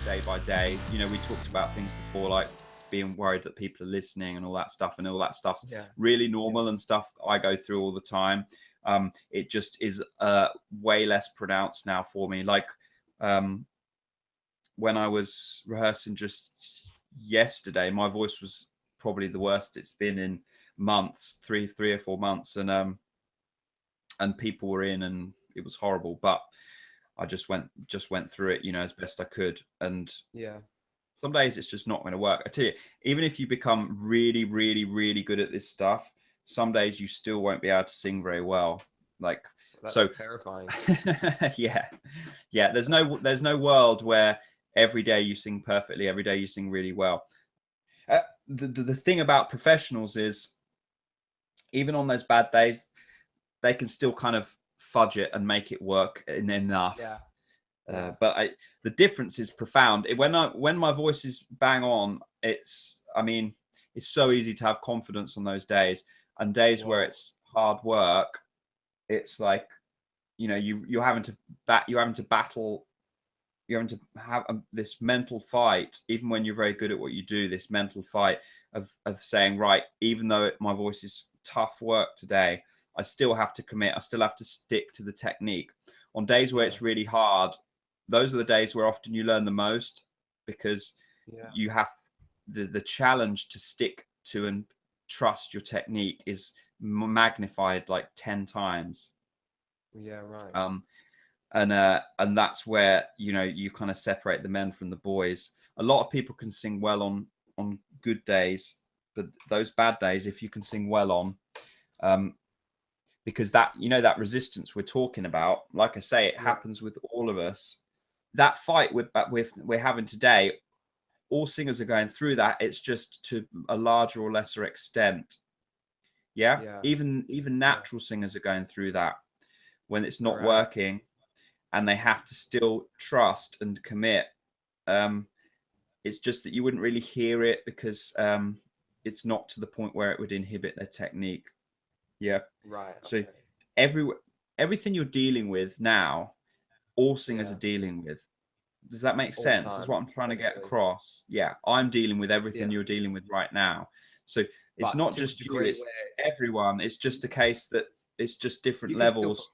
day by day. You know, we talked about things before, like being worried that people are listening and all that stuff, and all that stuff's Yeah. really normal and stuff I go through all the time. It just is way less pronounced now for me. Like when I was rehearsing just yesterday, my voice was probably the worst it's been in months, three or 4 months, and people were in, and it was horrible. But I just went through it, you know, as best I could. And Yeah. some days it's just not going to work. I tell you, even if you become really, really, really good at this stuff, some days you still won't be able to sing very well. Like, That's so terrifying. yeah. There's no world where every day you sing perfectly, every day you sing really well. The thing about professionals is, even on those bad days, they can still kind of fudge it and make it work enough. Yeah. But the difference is profound. When my voice is bang on, it's so easy to have confidence on those days. And days where it's hard work, it's like, you know, you're having to battle. You're having to have this mental fight, even when you're very good at what you do. This mental fight of saying, right, even though my voice is tough work today, I still have to commit. I still have to stick to the technique. On days where it's really hard, those are the days where often you learn the most, because you have the challenge to stick to and trust your technique is magnified like 10 times. Yeah, right. And that's where, you know, you kind of separate the men from the boys. A lot of people can sing well on good days, but those bad days, if you can sing well on, because that, you know, that resistance we're talking about, like I say, it happens with all of us. That fight we're having today, all singers are going through that. It's just to a larger or lesser extent. Even natural singers are going through that when it's not working, and they have to still trust and commit. It's just that you wouldn't really hear it, because it's not to the point where it would inhibit their technique. Right. So everything you're dealing with now, all singers are dealing with. Does that make sense? Is what I'm trying to get across. I'm dealing with everything you're dealing with right now. So it's not just you, it's everyone. It's just a case that it's just different levels.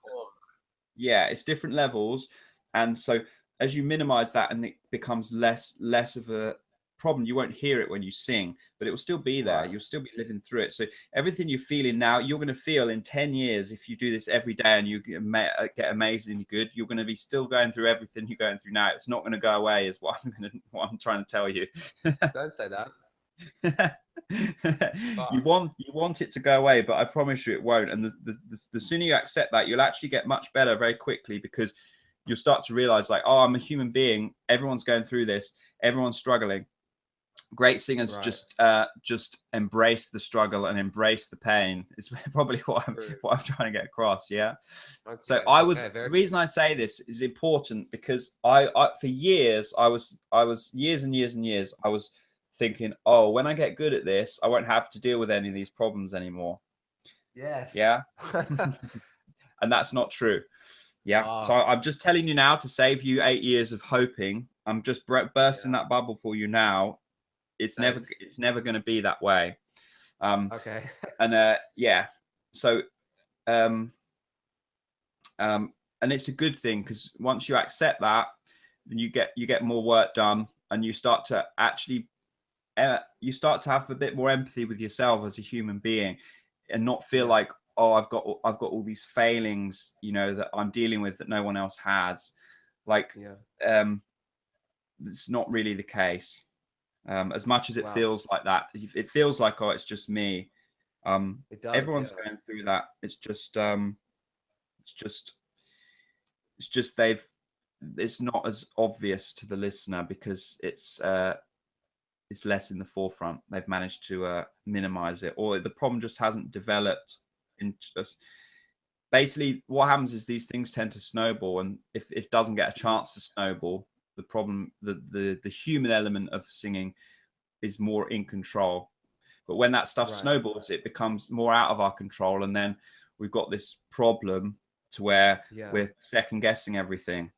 It's different levels. And so as you minimize that and it becomes less of a problem, you won't hear it when you sing, but it will still be there. You'll still be living through it. So everything you're feeling now, you're going to feel in 10 years. If you do this every day and you get amazingly good, you're going to be still going through everything you're going through now. It's not going to go away, is what I'm trying to tell you. Don't say that. You want it to go away, but I promise you it won't. And the sooner you accept that, you'll actually get much better very quickly, because you'll start to realize, like, oh, I'm a human being. Everyone's going through this. Everyone's struggling. Great singers just embrace the struggle and embrace the pain. It's probably what I'm trying to get across. Yeah. Okay, so the reason I say this is important, because I for years I was years and years and years I was thinking, oh, when I get good at this, I won't have to deal with any of these problems anymore. Yes. Yeah. And that's not true. Yeah. So I'm just telling you now, to save you 8 years of hoping. I'm just bursting that bubble for you now. It's never going to be that way. Okay. And so and it's a good thing, because once you accept that, then you get more work done, and you start to actually you start to have a bit more empathy with yourself as a human being, and not feel like, oh, I've got all these failings, you know, that I'm dealing with that no one else has. Like, it's not really the case. As much as it feels like that, it feels like, oh, it's just me. It does, everyone's going through that. It's just it's not as obvious to the listener, because it's less in the forefront. They've managed to minimize it, or the problem just hasn't developed into. Basically, what happens is these things tend to snowball, and if it doesn't get a chance to snowball, the problem, the human element of singing is more in control. But when that stuff snowballs, it becomes more out of our control, and then we've got this problem to where we're second guessing everything,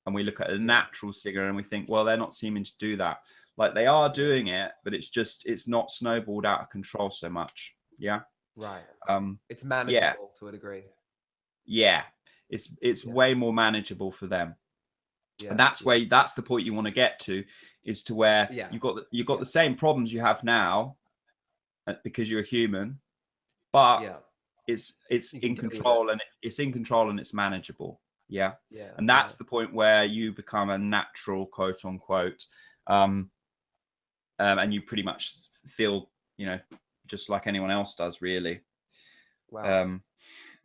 and we look at a natural singer and we think, well, they're not seeming to do that. Like they are doing it, but it's not snowballed out of control so much. Yeah. Right. It's manageable to a degree. Yeah. It's way more manageable for them. Yeah. And that's the point you want to get to, is to where you've got the same problems you have now because you're a human, but it's in control, and it's in control and it's manageable. Yeah. And that's the point where you become a natural, quote unquote, and you pretty much feel, just like anyone else does, really. Wow.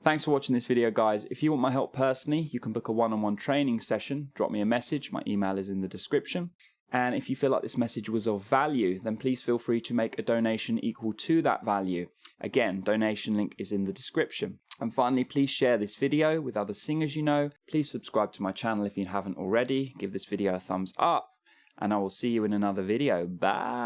Thanks for watching this video, guys. If you want my help personally, you can book a one-on-one training session. Drop me a message. My email is in the description. And if you feel like this message was of value, then please feel free to make a donation equal to that value. Again, donation link is in the description. And finally, please share this video with other singers you know. Please subscribe to my channel if you haven't already. Give this video a thumbs up. And I will see you in another video. Bye.